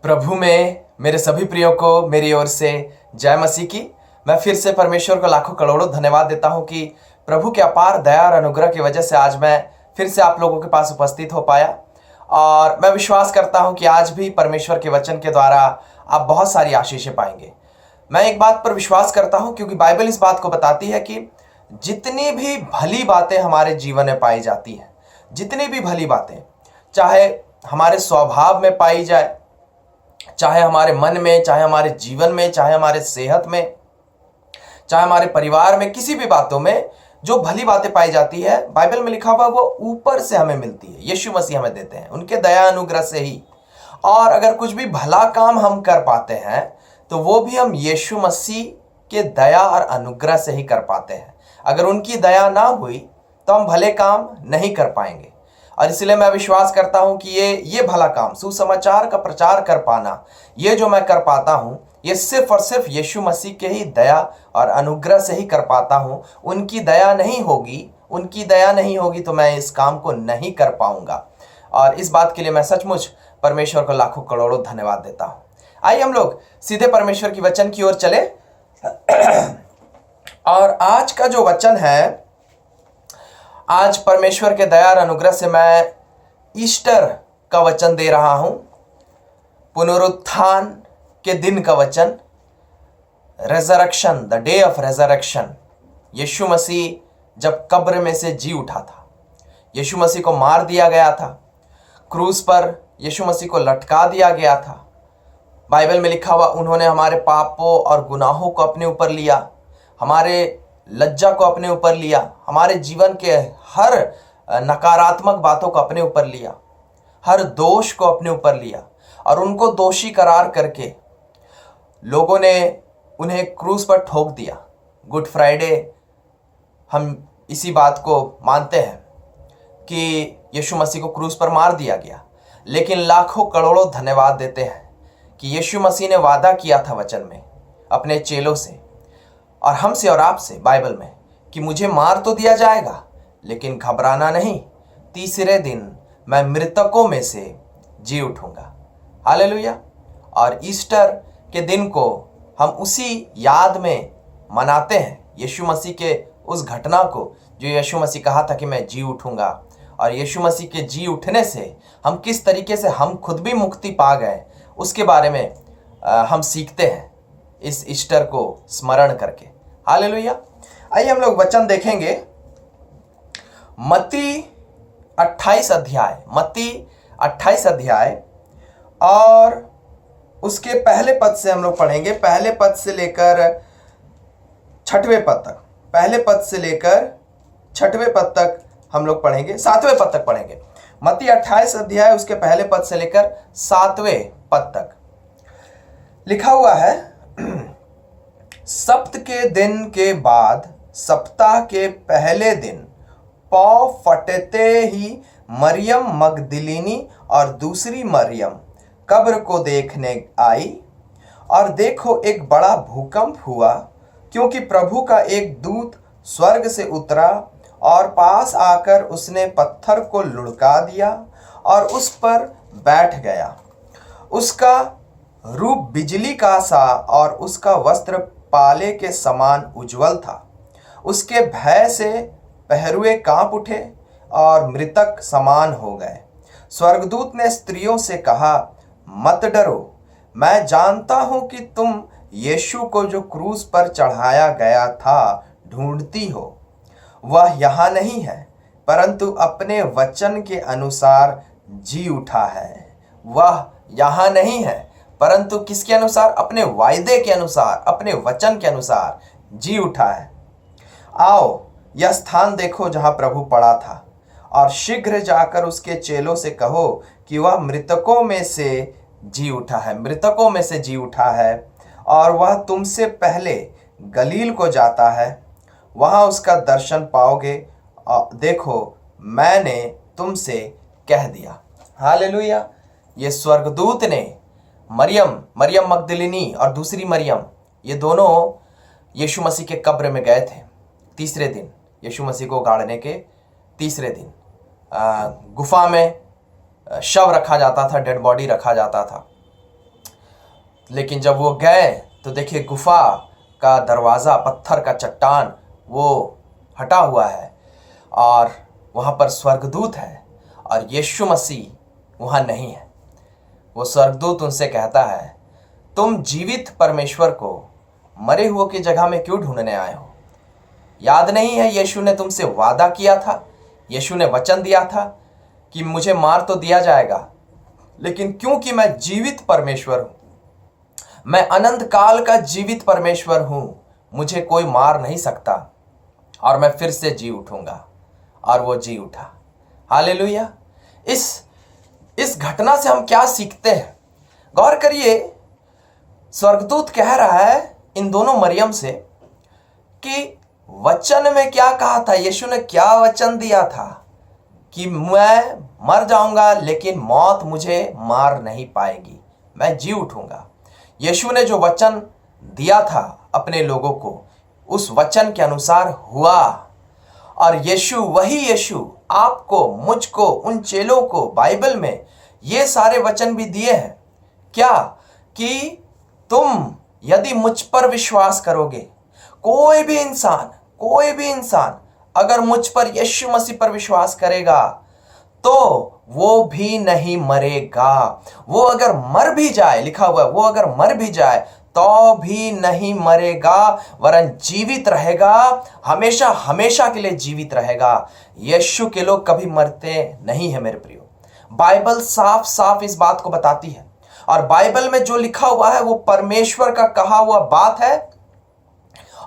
प्रभु में मेरे सभी प्रियो को मेरी ओर से जय मसीह की। मैं फिर से परमेश्वर को लाखों करोड़ों धन्यवाद देता हूं कि प्रभु के अपार दया और अनुग्रह की वजह से आज मैं फिर से आप लोगों के पास उपस्थित हो पाया। और मैं विश्वास करता हूं कि आज भी परमेश्वर के वचन के द्वारा आप बहुत सारी आशीषें पाएंगे। मैं एक बात पर विश्वास करता हूं क्योंकि बाइबल इस बात को बताती है कि जितनी भी भली बातें हमारे जीवन में पाई जाती हैं, जितनी भी भली बातें, चाहे हमारे स्वभाव में पाई जाए, चाहे हमारे मन में, चाहे हमारे जीवन में, चाहे हमारे सेहत में, चाहे हमारे परिवार में, किसी भी बातों में जो भली बातें पाई जाती है, बाइबल में लिखा हुआ वो ऊपर से हमें मिलती है। यीशु मसीह हमें देते हैं उनके दया अनुग्रह से ही। और अगर कुछ भी भला काम हम कर पाते हैं तो वो भी हम यीशु मसीह के दया और अनुग्रह से ही कर पाते हैं। अगर उनकी दया ना हुई तो हम भले काम नहीं कर पाएंगे। और इसलिए मैं विश्वास करता हूं कि ये भला काम, सुसमाचार का प्रचार कर पाना, ये जो मैं कर पाता हूं, ये सिर्फ और सिर्फ यीशु मसीह के ही दया और अनुग्रह से ही कर पाता हूं। उनकी दया नहीं होगी तो मैं इस काम को नहीं कर पाऊंगा। और इस बात के लिए मैं सचमुच परमेश्वर को लाखों करोड़ों धन्यवाद देता हूं। आइए हम लोग सीधे परमेश्वर की वचन की ओर चले। और आज का जो वचन है, आज परमेश्वर के दया और अनुग्रह से मैं ईस्टर का वचन दे रहा हूं, पुनरुत्थान के दिन का वचन, resurrection, the day of resurrection. Yeshu Masih जब कब्र में से जी उठा था, यीशु मसीह को मार दिया गया था, क्रूस पर यीशु मसीह को लटका दिया गया था। बाइबल में लिखा हुआ उन्होंने हमारे पापों और गुनाहों को अपने ऊपर लिया, हमारे लज्जा को अपने ऊपर लिया, हमारे जीवन के हर नकारात्मक बातों को अपने ऊपर लिया, हर दोष को अपने ऊपर लिया और उनको दोषी करार करके लोगों ने उन्हें क्रूस पर ठोक दिया। गुड फ्राइडे हम इसी बात को मानते हैं कि यीशु मसीह को क्रूस पर मार दिया गया। लेकिन लाखों करोड़ों धन्यवाद देते हैं कि यीशु मसीह ने वादा किया था वचन में अपने चेलों से और हमसे और आपसे बाइबल में कि मुझे मार तो दिया जाएगा लेकिन घबराना नहीं, तीसरे दिन मैं मृतकों में से जी उठूंगा। हालेलुया। और ईस्टर के दिन को हम उसी याद में मनाते हैं, यीशु मसीह के उस घटना को जो यीशु मसीह कहा था कि मैं जी उठूंगा। और यीशु मसीह के जी उठने से हम किस तरीके से हम खुद भी मुक्ति पा गए उसके बारे में हम सीखते हैं इस ईस्टर को स्मरण करके। हालेलुया। आइए हम लोग वचन देखेंगे। मत्ती 28 अध्याय और उसके पहले पद से हम लोग पढ़ेंगे। पहले पद से लेकर छठवें पद तक, पहले पद से लेकर छठवें पद तक हम लोग पढ़ेंगे, सातवें पद तक पढ़ेंगे। मत्ती 28 अध्याय उसके पहले पद से लेकर सातवें पद तक लिखा हुआ है। सप्त के दिन के बाद सप्ताह के पहले दिन पौ फटते ही मरियम मगदलिनी और दूसरी मरियम कब्र को देखने आई। और देखो, एक बड़ा भूकंप हुआ, क्योंकि प्रभु का एक दूत स्वर्ग से उतरा और पास आकर उसने पत्थर को लुढ़का दिया और उस पर बैठ गया। उसका रूप बिजली का सा और उसका वस्त्र पाले के समान उज्जवल था। उसके भय से पहरुए कांप उठे और मृतक समान हो गए। स्वर्गदूत ने स्त्रियों से कहा, मत डरो, मैं जानता हूं कि तुम यीशु को जो क्रूस पर चढ़ाया गया था ढूंढती हो। वह यहाँ नहीं है, परंतु अपने वचन के अनुसार जी उठा है। वह यहाँ नहीं है, परंतु किसके अनुसार? अपने वायदे के अनुसार, अपने वचन के अनुसार जी उठा है। आओ, यह स्थान देखो जहां प्रभु पड़ा था, और शीघ्र जाकर उसके चेलों से कहो कि वह मृतकों में से जी उठा है, मृतकों में से जी उठा है, और वह तुमसे पहले गलील को जाता है, वहां उसका दर्शन पाओगे। देखो, मैंने तुमसे कह दिया। हालेलुया। ये स्वर्गदूत ने मरियम मगदलिनी और दूसरी मरियम, ये दोनों यीशु मसीह के कब्र में गए थे तीसरे दिन, यीशु मसीह को गाड़ने के तीसरे दिन। गुफा में शव रखा जाता था, डेड बॉडी रखा जाता था। लेकिन जब वो गए तो देखिए गुफा का दरवाज़ा, पत्थर का चट्टान वो हटा हुआ है और वहाँ पर स्वर्गदूत है और यीशु मसीह वहाँ नहीं है। वो स्वर्गदूत उनसे कहता है, तुम जीवित परमेश्वर को मरे हुए की जगह में क्यों ढूंढने आए हो? याद नहीं है यीशु ने तुमसे वादा किया था, यीशु ने वचन दिया था कि मुझे मार तो दिया जाएगा, लेकिन क्योंकि मैं जीवित परमेश्वर हूँ, मैं अनंत काल का जीवित परमेश्वर हूँ, मुझे कोई मार नहीं सकता और मैं फिर से जी उठूंगा। और वो जी उठा। हालेलुया। इस घटना से हम क्या सीखते हैं? गौर करिए, स्वर्गदूत कह रहा है इन दोनों मरियम से कि वचन में क्या कहा था, यीशु ने क्या वचन दिया था कि मैं मर जाऊंगा लेकिन मौत मुझे मार नहीं पाएगी, मैं जी उठूंगा। यीशु ने जो वचन दिया था अपने लोगों को, उस वचन के अनुसार हुआ। और यीशु, वही यीशु आपको, मुझको, उन चेलों को बाइबल में ये सारे वचन भी दिए हैं। क्या? कि तुम यदि मुझ पर विश्वास करोगे, कोई भी इंसान अगर मुझ पर, यीशु मसीह पर विश्वास करेगा तो वो भी नहीं मरेगा। वो अगर मर भी जाए, लिखा हुआ है, वो अगर मर भी जाए तो भी नहीं मरेगा, वरन जीवित रहेगा, हमेशा हमेशा के लिए जीवित रहेगा। यीशु के लोग कभी मरते नहीं है मेरे प्रियो। बाइबल साफ साफ इस बात को बताती है और बाइबल में जो लिखा हुआ है वो परमेश्वर का कहा हुआ बात है।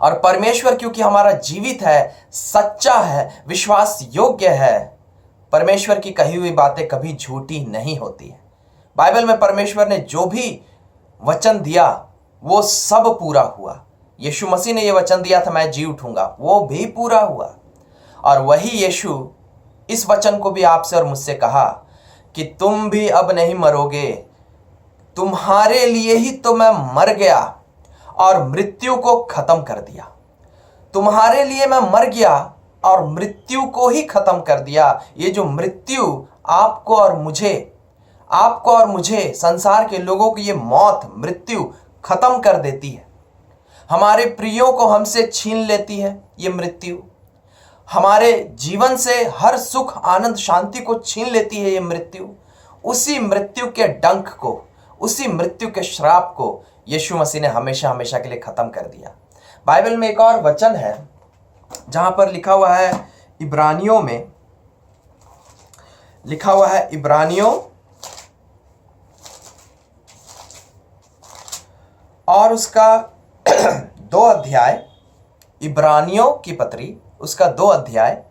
और परमेश्वर क्योंकि हमारा जीवित है, सच्चा है, विश्वास योग्य है, परमेश्वर की कही हुई बातें कभी झूठी नहीं होती है। बाइबल में परमेश्वर ने जो भी वचन दिया वो सब पूरा हुआ। यीशु मसीह ने ये वचन दिया था, मैं जी उठूंगा, वो भी पूरा हुआ। और वही यीशु इस वचन को भी आपसे और मुझसे कहा कि तुम भी अब नहीं मरोगे, तुम्हारे लिए ही तो मैं मर गया और मृत्यु को खत्म कर दिया। तुम्हारे लिए मैं मर गया और मृत्यु को ही खत्म कर दिया। ये जो मृत्यु आपको और मुझे, संसार के लोगों की ये मौत, मृत्यु खत्म कर देती है। हमारे प्रियों को हमसे छीन लेती है ये मृत्यु। हमारे जीवन से हर सुख, आनंद, शांति को छीन लेती है ये मृत्यु। उसी मृत्यु के डंक को, उसी मृत्यु के श्राप को यीशु मसीह ने हमेशा हमेशा के लिए खत्म कर दिया। बाइबल में एक और वचन है जहां पर लिखा हुआ है, इब्रानियों में लिखा हुआ है, इब्रानियों और उसका 2 अध्याय, इब्रानियों की पत्री उसका 2 अध्याय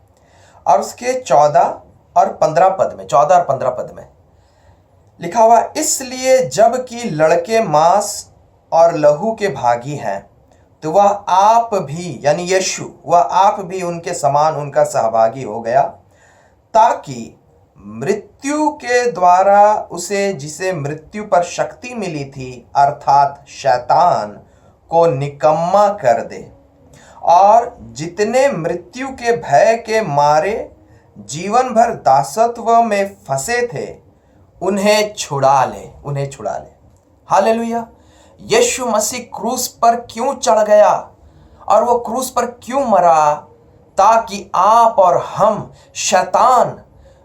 और उसके 14 और 15 पद में, 14 और 15 पद में लिखा हुआ, इसलिए जबकि लड़के मांस और लहू के भागी हैं तो वह आप भी, यानी यीशु, वह आप भी उनके समान उनका सहभागी हो गया, ताकि मृत्यु के द्वारा उसे, जिसे मृत्यु पर शक्ति मिली थी, अर्थात शैतान को निकम्मा कर दे और जितने मृत्यु के भय के मारे जीवन भर दासत्व में फंसे थे उन्हें छुड़ा ले। हालेलुया। यीशु मसीह क्रूस पर क्यों चढ़ गया और वो क्रूस पर क्यों मरा? ताकि आप और हम, शैतान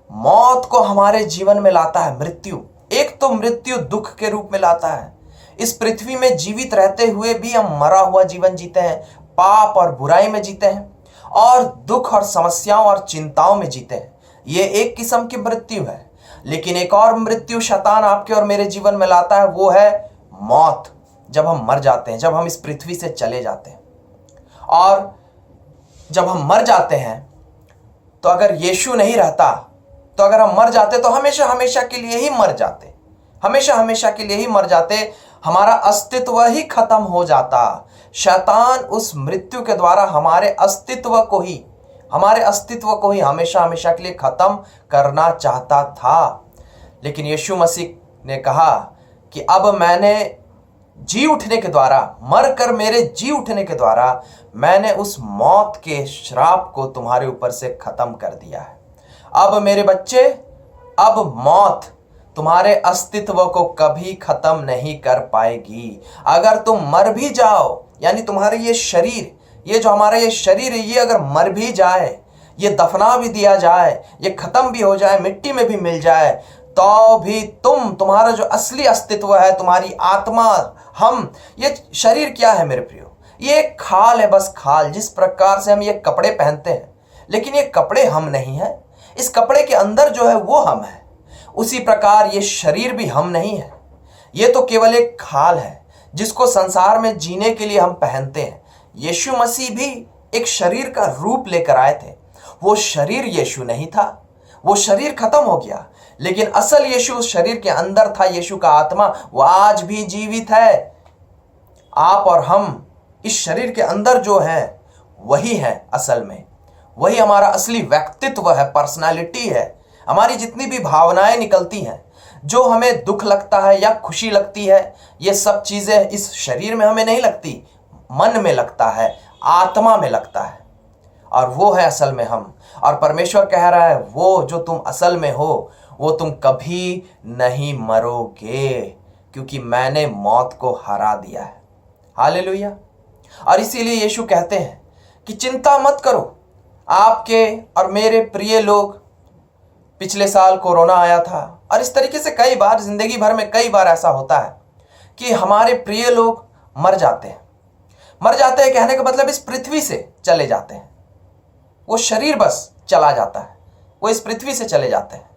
मौत को हमारे जीवन में लाता है। मृत्यु, एक तो मृत्यु दुख के रूप में लाता है। इस पृथ्वी में जीवित रहते हुए भी हम मरा हुआ जीवन जीते हैं, पाप और बुराई में जीते हैं और दुख और समस्याओं और चिंताओं में जीते हैं। ये एक किस्म की मृत्यु है। लेकिन एक और मृत्यु शैतान आपके और मेरे जीवन में लाता है, वो है मौत। जब हम मर जाते हैं, जब हम इस पृथ्वी से चले जाते हैं, और जब हम मर जाते हैं तो अगर यीशु नहीं रहता, तो अगर हम मर जाते तो हमेशा हमेशा के लिए ही मर जाते, हमेशा हमेशा के लिए ही मर जाते, हमारा अस्तित्व ही खत्म हो जाता। शैतान उस मृत्यु के द्वारा हमारे अस्तित्व को ही हमेशा हमेशा के लिए खत्म करना चाहता था। लेकिन यीशु मसीह ने कहा कि अब मैंने जी उठने के द्वारा, मरकर मेरे जी उठने के द्वारा मैंने उस मौत के श्राप को तुम्हारे ऊपर से खत्म कर दिया है। अब मेरे बच्चे, अब मौत तुम्हारे अस्तित्व को कभी खत्म नहीं कर पाएगी। अगर तुम मर भी जाओ, यानी तुम्हारे ये शरीर, ये जो हमारा ये शरीर है, ये अगर मर भी जाए, ये दफना भी दिया जाए, ये खत्म भी हो जाए, मिट्टी में भी मिल जाए, तो भी तुम्हारा जो असली अस्तित्व है, तुम्हारी आत्मा, हम, ये शरीर क्या है मेरे प्रियो? ये एक खाल है, बस खाल। जिस प्रकार से हम ये कपड़े पहनते हैं, लेकिन ये कपड़े हम नहीं हैं, इस कपड़े के अंदर जो है वो हम है। उसी प्रकार ये शरीर भी हम नहीं है, ये तो केवल एक खाल है जिसको संसार में जीने के लिए हम पहनते हैं। यीशु मसीह भी एक शरीर का रूप लेकर आए थे। वो शरीर यीशु नहीं था, वो शरीर खत्म हो गया, लेकिन असल यीशु उस शरीर के अंदर था। यीशु का आत्मा वो आज भी जीवित है। आप और हम इस शरीर के अंदर जो है वही है, असल में वही हमारा असली व्यक्तित्व है, पर्सनालिटी है। हमारी जितनी भी भावनाएं निकलती हैं, जो हमें दुख लगता है या खुशी लगती है, ये सब चीजें इस शरीर में हमें नहीं लगती, मन में लगता है, आत्मा में लगता है, और वो है असल में हम। और परमेश्वर कह रहा है वो जो तुम असल में हो वो तुम कभी नहीं मरोगे, क्योंकि मैंने मौत को हरा दिया है। हालेलुया। और इसीलिए यीशु कहते हैं कि चिंता मत करो। आपके और मेरे प्रिय लोग, पिछले साल कोरोना आया था, और इस तरीके से कई बार जिंदगी भर में कई बार ऐसा होता है कि हमारे प्रिय लोग मर जाते हैं। मर जाते हैं कहने का मतलब इस पृथ्वी से चले जाते हैं। वो शरीर बस चला जाता है, वो इस पृथ्वी से चले जाते हैं,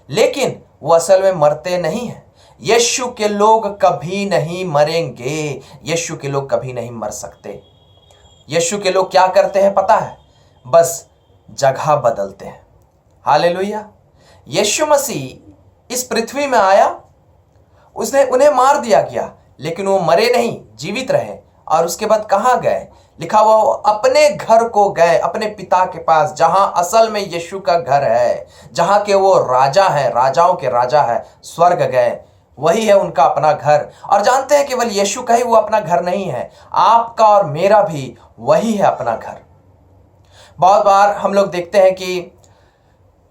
लेकिन वो असल में मरते नहीं हैं। यीशु के लोग कभी नहीं मरेंगे, यीशु के लोग कभी नहीं मर सकते। यीशु के लोग क्या करते हैं पता है? बस जगह बदलते हैं। हालेलुया। यीशु मसीह इस पृथ्वी में आया, उसने उन्हें मार दिया गया, लेकिन वो मरे नहीं, जीवित रहे। और उसके बाद कहाँ गए? लिखा हुआ वो अपने घर को गए, अपने पिता के पास, जहां असल में यीशु का घर है, जहां के वो राजा है, राजाओं के राजा है, स्वर्ग गए। वही है उनका अपना घर। और जानते हैं केवल यीशु का ही वो अपना घर नहीं है, आपका और मेरा भी वही है अपना घर। बहुत बार हम लोग देखते हैं कि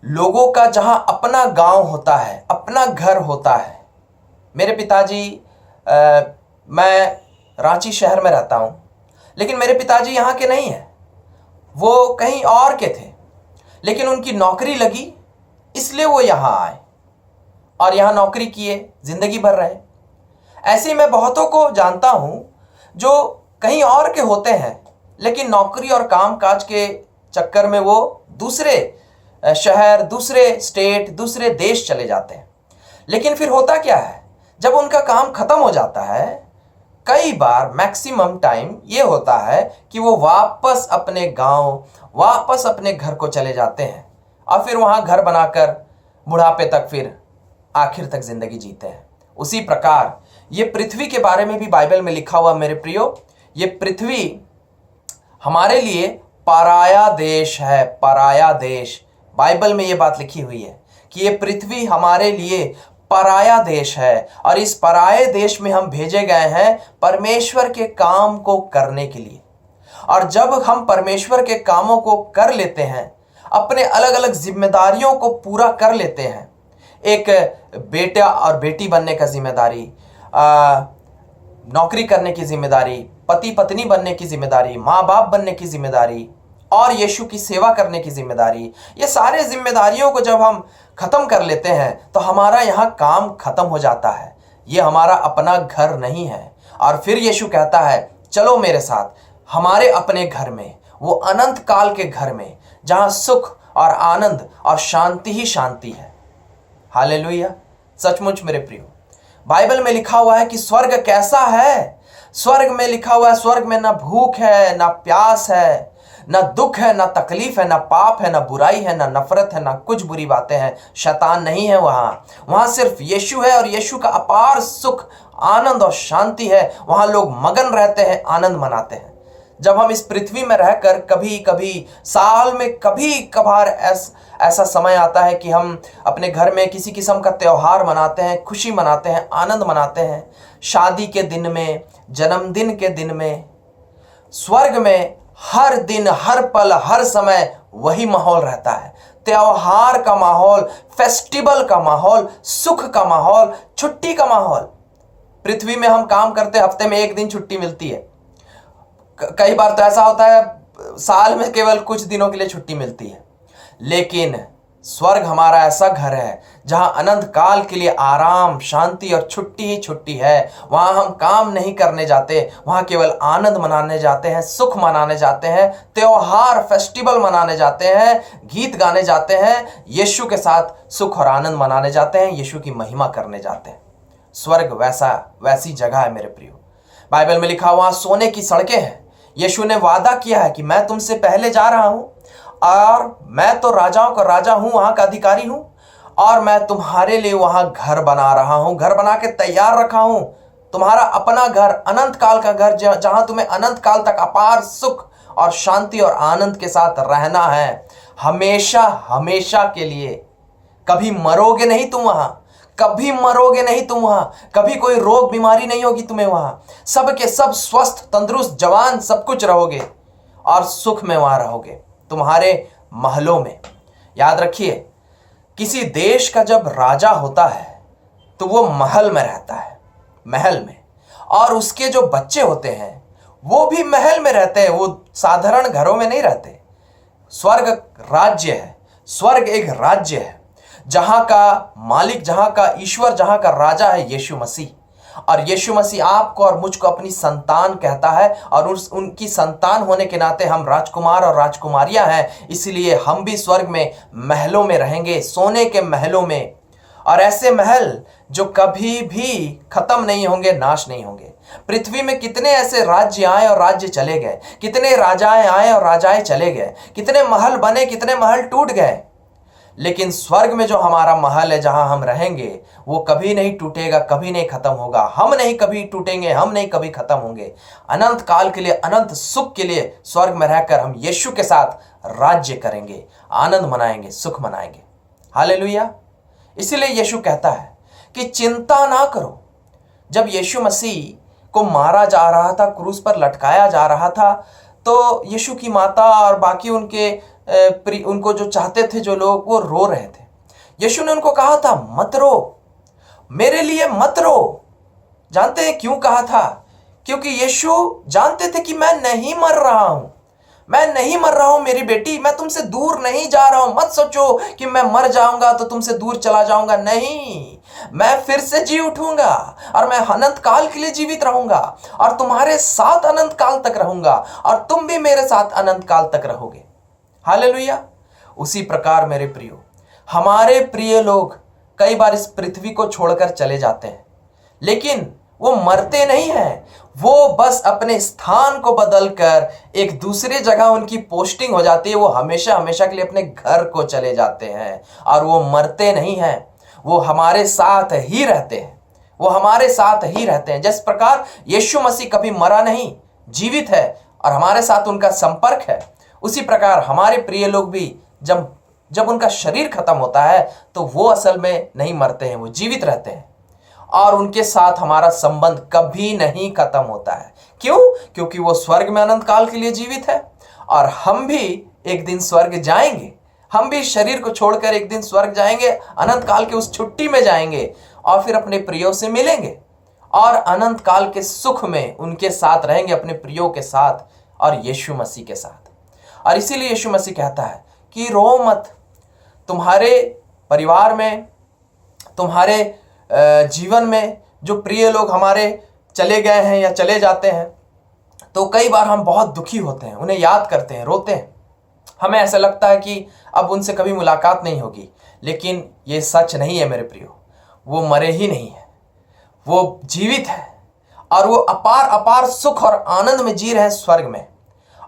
लोगों का जहां अपना गांव होता है, अपना घर होता है। मेरे पिताजी, मैं रांची शहर में रहता हूं, लेकिन मेरे पिताजी यहाँ के नहीं हैं, वो कहीं और के थे, लेकिन उनकी नौकरी लगी इसलिए वो यहाँ आए और यहाँ नौकरी किए, जिंदगी भर रहे। ऐसे ही मैं बहुतों को जानता हूँ जो कहीं और के होते हैं, लेकिन नौकरी और काम काज के चक्कर में वो दूसरे शहर, दूसरे स्टेट, दूसरे देश चले जाते हैं। लेकिन फिर होता क्या है, जब उनका काम खत्म हो जाता है, कई बार मैक्सिमम टाइम ये होता है कि वो वापस अपने गांव, वापस अपने घर को चले जाते हैं और फिर वहां घर बनाकर बुढ़ापे तक, फिर आखिर तक जिंदगी जीते हैं। उसी प्रकार ये पृथ्वी के बारे में भी बाइबल में लिखा हुआ मेरे प्रियो, ये पृथ्वी हमारे लिए पराया देश है, पराया देश। बाइबल में ये बात लिखी हुई है कि ये पृथ्वी हमारे लिए पराया देश है, और इस पराये देश में हम भेजे गए हैं परमेश्वर के काम को करने के लिए। और जब हम परमेश्वर के कामों को कर लेते हैं, अपने अलग अलग जिम्मेदारियों को पूरा कर लेते हैं, एक बेटा और बेटी बनने का जिम्मेदारी, नौकरी करने की जिम्मेदारी, पति पत्नी बनने की जिम्मेदारी, माँ बाप बनने की जिम्मेदारी, और यीशु की सेवा करने की जिम्मेदारी, ये सारे जिम्मेदारियों को जब हम खत्म कर लेते हैं तो हमारा यहाँ काम खत्म हो जाता है। ये हमारा अपना घर नहीं है। और फिर यीशु कहता है चलो मेरे साथ हमारे अपने घर में, वो अनंत काल के घर में, जहाँ सुख और आनंद और शांति ही शांति है। हालेलुया। सचमुच मेरे प्रियो, बाइबल में लिखा हुआ है कि स्वर्ग कैसा है। स्वर्ग में लिखा हुआ है, स्वर्ग में ना भूख है, ना प्यास है, ना दुख है, ना तकलीफ है, ना पाप है, ना बुराई है, ना नफरत है, ना कुछ बुरी बातें हैं। शैतान नहीं है वहां सिर्फ यीशु है, और यीशु का अपार सुख, आनंद और शांति है। वहां लोग मगन रहते हैं, आनंद मनाते हैं। जब हम इस पृथ्वी में रहकर कभी कभी, साल में कभी कभार ऐसा समय आता है कि हम अपने घर में किसी किस्म का त्योहार मनाते हैं, खुशी मनाते हैं, आनंद मनाते हैं। शादी के दिन में, जन्मदिन के दिन में, स्वर्ग में हर दिन, हर पल, हर समय वही माहौल रहता है। त्योहार का माहौल, फेस्टिवल का माहौल, सुख का माहौल, छुट्टी का माहौल। पृथ्वी में हम काम करते, हफ्ते में एक दिन छुट्टी मिलती है। कई बार तो ऐसा होता है साल में केवल कुछ दिनों के लिए छुट्टी मिलती है। लेकिन स्वर्ग हमारा ऐसा घर है जहां अनंत काल के लिए आराम, शांति और छुट्टी ही छुट्टी है। वहां हम काम नहीं करने जाते, वहां केवल आनंद मनाने जाते हैं, सुख मनाने जाते हैं, त्योहार, फेस्टिवल मनाने जाते हैं, गीत गाने जाते हैं, यीशु के साथ सुख और आनंद मनाने जाते हैं, यीशु की महिमा करने जाते हैं। स्वर्ग वैसी जगह है मेरे प्रियो। बाइबल में लिखा हुआ सोने की सड़कें हैं। यीशु ने वादा किया है कि मैं तुमसे पहले जा रहा हूं और मैं तो राजाओं का राजा हूं, वहां का अधिकारी हूं, और मैं तुम्हारे लिए वहां घर बना रहा हूं, घर बना के तैयार रखा हूं। तुम्हारा अपना घर, अनंत काल का घर, जहां तुम्हें अनंत काल तक अपार सुख और शांति और आनंद के साथ रहना है, हमेशा हमेशा के लिए। कभी मरोगे नहीं तुम वहां, कभी मरोगे नहीं तुम वहां, कभी कोई रोग बीमारी नहीं होगी तुम्हें वहां। सब के सब स्वस्थ, तंदुरुस्त, जवान, सब कुछ रहोगे और सुख में वहां रहोगे, तुम्हारे महलों में। याद रखिए, किसी देश का जब राजा होता है तो वो महल में रहता है, महल में, और उसके जो बच्चे होते हैं वो भी महल में रहते हैं, वो साधारण घरों में नहीं रहते। स्वर्ग राज्य है, स्वर्ग एक राज्य है जहां का मालिक, जहां का ईश्वर, जहां का राजा है यीशु मसीह। और यीशु मसीह आपको और मुझको अपनी संतान कहता है, और उनकी संतान होने के नाते हम राजकुमार और राजकुमारियां हैं। इसलिए हम भी स्वर्ग में महलों में रहेंगे, सोने के महलों में। और ऐसे महल जो कभी भी खत्म नहीं होंगे, नाश नहीं होंगे। पृथ्वी में कितने ऐसे राज्य आए और राज्य चले गए, कितने राजाएं आए और राजाएं चले गए, कितने महल बने, कितने महल टूट गए। लेकिन स्वर्ग में जो हमारा महल है, जहां हम रहेंगे, वो कभी नहीं टूटेगा, कभी नहीं खत्म होगा। हम नहीं कभी टूटेंगे, हम नहीं कभी खत्म होंगे। अनंत काल के लिए, अनंत सुख के लिए स्वर्ग में रहकर हम यीशु के साथ राज्य करेंगे, आनंद मनाएंगे, सुख मनाएंगे। हालेलुया। इसीलिए यीशु कहता है कि चिंता ना करो। जब यीशु मसीह को मारा जा रहा था, क्रूस पर लटकाया जा रहा था, तो यीशु की माता और बाकी उनको जो चाहते थे जो लोग, वो रो रहे थे। यीशु ने उनको कहा था, मत रो, मेरे लिए मत रो। जानते हैं क्यों कहा था? क्योंकि यीशु जानते थे कि मैं नहीं मर रहा हूं, मैं नहीं मर रहा हूं मेरी बेटी, मैं तुमसे दूर नहीं जा रहा हूं। मत सोचो कि मैं मर जाऊंगा तो तुमसे दूर चला जाऊंगा। नहीं, मैं फिर से जी उठूंगा और मैं अनंत काल के लिए जीवित रहूंगा और तुम्हारे साथ अनंत काल तक रहूंगा, और तुम भी मेरे साथ अनंत काल तक रहोगे। हालेलुया। उसी प्रकार मेरे प्रियो, हमारे प्रिय लोग कई बार इस पृथ्वी को छोड़कर चले जाते हैं, लेकिन वो मरते नहीं हैं। वो बस अपने स्थान को बदलकर एक दूसरे जगह उनकी पोस्टिंग हो जाती है। वो हमेशा हमेशा के लिए अपने घर को चले जाते हैं, और वो मरते नहीं हैं, वो हमारे साथ ही रहते हैं, वो हमारे साथ ही रहते हैं। जिस प्रकार यीशु मसीह कभी मरा नहीं, जीवित है और हमारे साथ उनका संपर्क है, उसी प्रकार हमारे प्रिय लोग भी जब उनका शरीर खत्म होता है तो वो असल में नहीं मरते हैं, वो जीवित रहते हैं, और उनके साथ हमारा संबंध कभी नहीं खत्म होता है। क्यों? क्योंकि वो स्वर्ग में अनंत काल के लिए जीवित है, और हम भी एक दिन स्वर्ग जाएंगे। हम भी शरीर को छोड़कर एक दिन स्वर्ग जाएंगे, अनंत काल के उस छुट्टी में जाएंगे, और फिर अपने प्रियों से मिलेंगे और अनंत काल के सुख में उनके साथ रहेंगे, अपने प्रियों के साथ और यीशु मसीह के साथ। और इसीलिए यीशु मसीह कहता है कि रो मत। तुम्हारे परिवार में, तुम्हारे जीवन में जो प्रिय लोग हमारे चले गए हैं या चले जाते हैं, तो कई बार हम बहुत दुखी होते हैं, उन्हें याद करते हैं, रोते हैं। हमें ऐसा लगता है कि अब उनसे कभी मुलाकात नहीं होगी, लेकिन ये सच नहीं है मेरे प्रियो। वो मरे ही नहीं है, वो जीवित है, और वो अपार अपार सुख और आनंद में जी रहे हैं स्वर्ग में,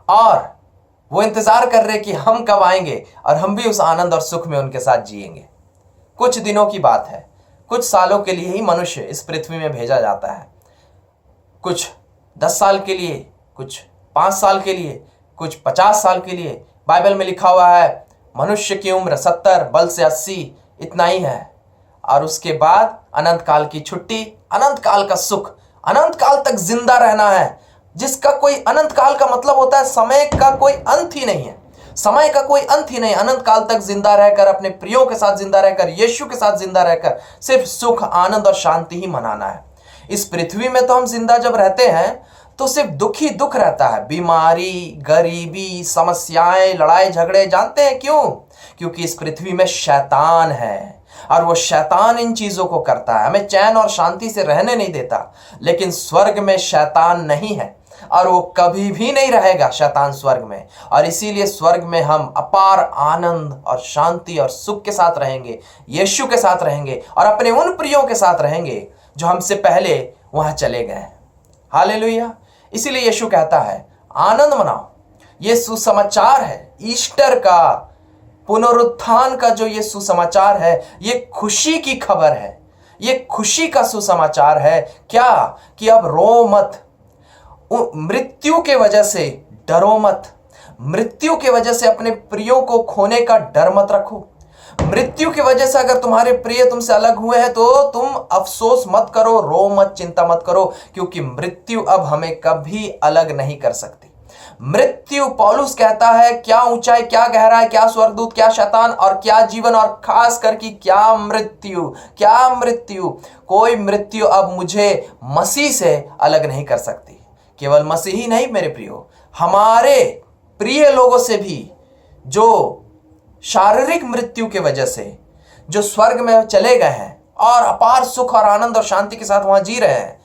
और वो इंतजार कर रहे कि हम कब आएंगे और हम भी उस आनंद और सुख में उनके साथ जिएंगे। कुछ दिनों की बात है, कुछ सालों के लिए ही मनुष्य इस पृथ्वी में भेजा जाता है। कुछ 10 साल के लिए, कुछ 5 साल के लिए, कुछ 50 साल के लिए। बाइबल में लिखा हुआ है मनुष्य की उम्र 70, बल से 80, इतना ही है, और उसके बाद अनंत काल की छुट्टी, अनंत काल का सुख, अनंत काल तक जिंदा रहना है, जिसका कोई, अनंत काल का मतलब होता है समय का कोई अंत ही नहीं है। समय का कोई अंत ही नहीं। अनंत काल तक जिंदा रहकर, अपने प्रियों के साथ जिंदा रहकर, यीशु के साथ जिंदा रहकर सिर्फ सुख, आनंद और शांति ही मनाना है। इस पृथ्वी में तो हम जिंदा जब रहते हैं तो सिर्फ दुख ही दुख रहता है, बीमारी, गरीबी, समस्याएं, लड़ाई झगड़े। जानते हैं क्यों? क्योंकि इस पृथ्वी में शैतान है और वो शैतान इन चीजों को करता है, हमें चैन और शांति से रहने नहीं देता। लेकिन स्वर्ग में शैतान नहीं है और वो कभी भी नहीं रहेगा, शैतान स्वर्ग में। और इसीलिए स्वर्ग में हम अपार आनंद और शांति और सुख के साथ रहेंगे, यीशु के साथ रहेंगे और अपने उन प्रियों के साथ रहेंगे जो हमसे पहले वहां चले गए। हालेलुया। इसीलिए यीशु कहता है आनंद मनाओ। ये सुसमाचार है, ईस्टर का, पुनरुत्थान का जो ये सुसमाचार है, ये खुशी की खबर है, ये खुशी का सुसमाचार है। क्या? कि अब रो मत, मृत्यु के वजह से डरो मत, मृत्यु के वजह से अपने प्रियों को खोने का डर मत रखो। मृत्यु की वजह से अगर तुम्हारे प्रिय तुमसे अलग हुए हैं तो तुम अफसोस मत करो, रो मत, चिंता मत करो, क्योंकि मृत्यु अब हमें कभी अलग नहीं कर सकती। मृत्यु, पौलुस कहता है, क्या ऊंचाई, क्या गहराई, क्या स्वर्गदूत, क्या शैतान और क्या जीवन और खास करके क्या मृत्यु, क्या मृत्यु, कोई मृत्यु अब मुझे मसीह से अलग नहीं कर सकती। केवल मसीह ही नहीं मेरे प्रियो, हमारे प्रिय लोगों से भी जो शारीरिक मृत्यु के वजह से जो स्वर्ग में चले गए हैं और अपार सुख और आनंद और शांति के साथ वहां जी रहे हैं,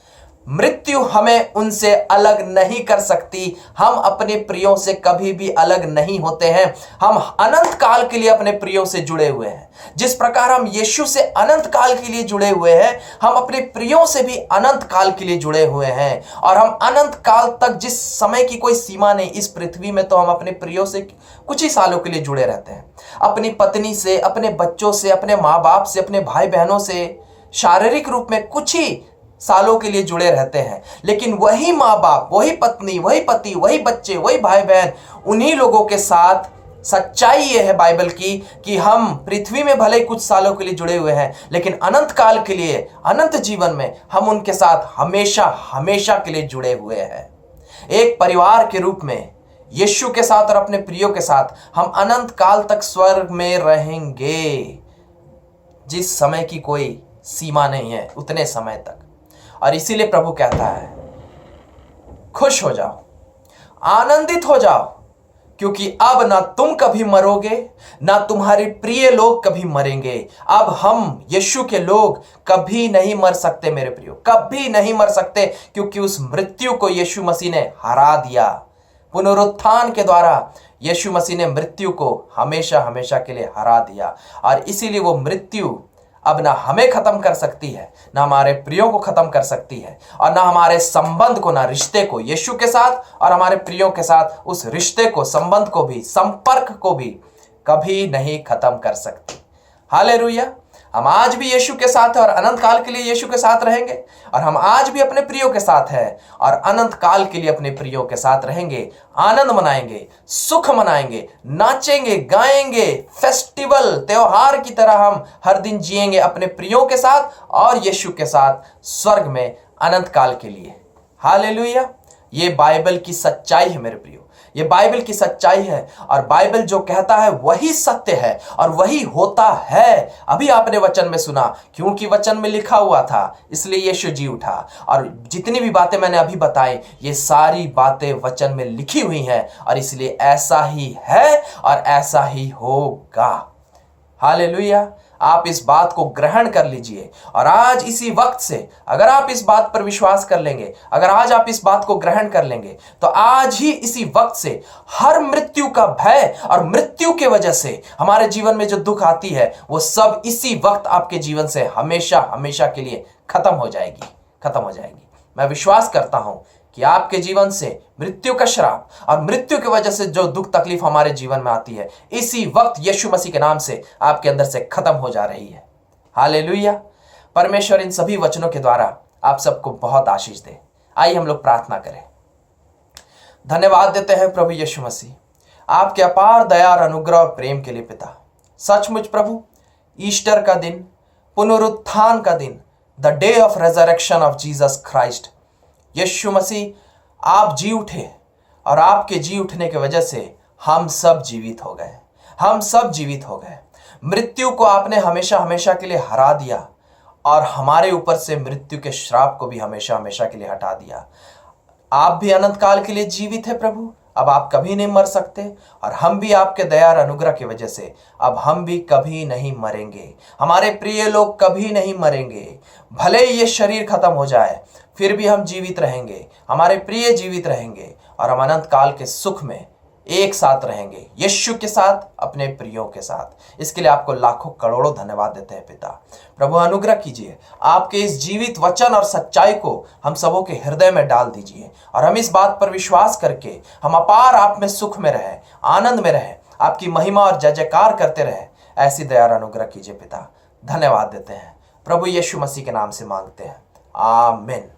मृत्यु हमें उनसे अलग नहीं कर सकती। हम अपने प्रियों से कभी भी अलग नहीं होते हैं। हम अनंत काल के लिए अपने प्रियों से जुड़े हुए हैं। जिस प्रकार हम यीशु से अनंत काल के लिए जुड़े हुए हैं, हम अपने प्रियों से भी अनंत काल के लिए जुड़े हुए हैं। और हम अनंत काल तक, जिस समय की कोई सीमा नहीं, इस पृथ्वी में तो हम अपने प्रियों से कुछ ही सालों के लिए जुड़े रहते हैं। अपनी पत्नी से, अपने बच्चों से, अपने माँ बाप से, अपने भाई बहनों से शारीरिक रूप में कुछ ही सालों के लिए जुड़े रहते हैं। लेकिन वही माँ बाप, वही पत्नी, वही पति, वही बच्चे, वही भाई बहन, उन्हीं लोगों के साथ सच्चाई ये है बाइबल की कि हम पृथ्वी में भले कुछ सालों के लिए जुड़े हुए हैं, लेकिन अनंत काल के लिए, अनंत जीवन में हम उनके साथ हमेशा हमेशा के लिए जुड़े हुए हैं। एक परिवार के रूप में यीशु के साथ और अपने प्रियों के साथ हम अनंत काल तक स्वर्ग में रहेंगे। जिस समय की कोई सीमा नहीं है, उतने समय तक। और इसीलिए प्रभु कहता है खुश हो जाओ, आनंदित हो जाओ, क्योंकि अब ना तुम कभी मरोगे, ना तुम्हारे प्रिय लोग कभी मरेंगे। अब हम यीशु के लोग कभी नहीं मर सकते मेरे प्रियो, कभी नहीं मर सकते, क्योंकि उस मृत्यु को यीशु मसीह ने हरा दिया। पुनरुत्थान के द्वारा यीशु मसीह ने मृत्यु को हमेशा हमेशा के लिए हरा दिया। और इसीलिए वो मृत्यु अब ना हमें खत्म कर सकती है, ना हमारे प्रियों को खत्म कर सकती है, और ना हमारे संबंध को, ना रिश्ते को यीशु के साथ और हमारे प्रियों के साथ, उस रिश्ते को, संबंध को भी, संपर्क को भी कभी नहीं खत्म कर सकती। हालेलुया। हम आज भी यीशु के साथ हैं और अनंत काल के लिए यीशु के साथ रहेंगे। और हम आज भी अपने प्रियों के साथ हैं और अनंत काल के लिए अपने प्रियों के साथ रहेंगे। आनंद मनाएंगे, सुख मनाएंगे, नाचेंगे, गाएंगे, फेस्टिवल, त्योहार की तरह हम हर दिन जिएंगे अपने प्रियों के साथ और यीशु के साथ स्वर्ग में अनंत काल के लिए। हालेलुया। ये बाइबल की सच्चाई है मेरे प्रियो, ये बाइबल की सच्चाई है। और बाइबल जो कहता है वही सत्य है और वही होता है। अभी आपने वचन में सुना, क्योंकि वचन में लिखा हुआ था इसलिए यीशु जी उठा। और जितनी भी बातें मैंने अभी बताई, ये सारी बातें वचन में लिखी हुई हैं और इसलिए ऐसा ही है और ऐसा ही होगा। हालेलुया। आप इस बात को ग्रहण कर लीजिए और आज इसी वक्त से अगर आप इस बात पर विश्वास कर लेंगे, अगर आज आप इस बात को ग्रहण कर लेंगे, तो आज ही इसी वक्त से हर मृत्यु का भय और मृत्यु के वजह से हमारे जीवन में जो दुख आती है, वो सब इसी वक्त आपके जीवन से हमेशा हमेशा के लिए खत्म हो जाएगी, खत्म हो जाएगी। मैं विश्वास करता हूं कि आपके जीवन से मृत्यु का श्राप और मृत्यु की वजह से जो दुख तकलीफ हमारे जीवन में आती है, इसी वक्त यीशु मसीह के नाम से आपके अंदर से खत्म हो जा रही है। हालेलुया। परमेश्वर इन सभी वचनों के द्वारा आप सबको बहुत आशीष दे। आइए हम लोग प्रार्थना करें। धन्यवाद देते हैं प्रभु यीशु मसीह, आपके अपार दया और अनुग्रह और प्रेम के लिए पिता। सचमुच प्रभु, ईस्टर का दिन, पुनरुत्थान का दिन, the day of resurrection of Jesus Christ, Yeshu Masih आप जी उठे और आपके जी उठने की वजह से हम सब जीवित हो गए, हम सब जीवित हो गए। मृत्यु को आपने हमेशा हमेशा के लिए हरा दिया और हमारे ऊपर से मृत्यु के श्राप को भी हमेशा हमेशा के लिए हटा दिया। आप भी अनंत काल के लिए जीवित है प्रभु, अब आप कभी नहीं मर सकते, और हम भी आपके दया और अनुग्रह की वजह से अब हम भी कभी नहीं मरेंगे। हमारे प्रिय लोग कभी नहीं मरेंगे, भले ही ये शरीर खत्म हो जाए फिर भी हम जीवित रहेंगे, हमारे प्रिय जीवित रहेंगे और हम अनंत काल के सुख में एक साथ रहेंगे, यीशु के साथ, अपने प्रियों के साथ। इसके लिए आपको लाखों करोड़ों धन्यवाद देते हैं पिता। प्रभु अनुग्रह कीजिए, आपके इस जीवित वचन और सच्चाई को हम सबों के हृदय में डाल दीजिए और हम इस बात पर विश्वास करके हम अपार आप में सुख में रहें, आनंद में रहें, आपकी महिमा और जय जयकार करते रहें। ऐसी दया और अनुग्रह कीजिए पिता। धन्यवाद देते हैं प्रभु यीशु मसीह के नाम से मांगते हैं, आमीन।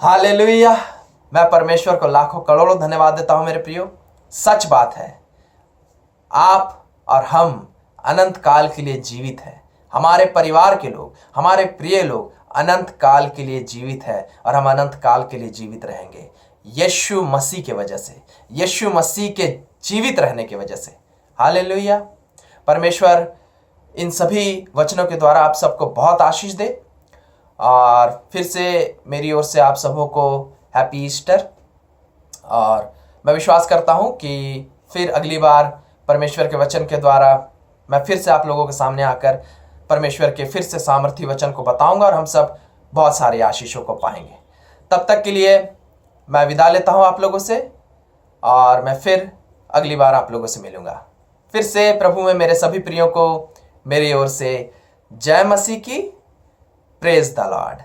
हालेलुया। मैं परमेश्वर को लाखों करोड़ों धन्यवाद देता हूं मेरे प्रियो। सच बात है, आप और हम अनंत काल के लिए जीवित हैं। हमारे परिवार के लोग, हमारे प्रिय लोग अनंत काल के लिए जीवित हैं और हम अनंत काल के लिए जीवित रहेंगे यीशु मसीह के वजह से, यीशु मसीह के जीवित रहने की वजह से। हालेलुया। परमेश्वर इन सभी वचनों के द्वारा आप सबको बहुत आशीष दे। और फिर से मेरी ओर से आप सबों को हैप्पी ईस्टर। और मैं विश्वास करता हूं कि फिर अगली बार परमेश्वर के वचन के द्वारा मैं फिर से आप लोगों के सामने आकर परमेश्वर के फिर से सामर्थी वचन को बताऊंगा और हम सब बहुत सारी आशीषों को पाएंगे। तब तक के लिए मैं विदा लेता हूं आप लोगों से और मैं फिर अगली बार आप लोगों से मिलूंगा। फिर से प्रभु में मेरे सभी प्रियों को मेरी ओर से जय मसीह की। Praise the Lord.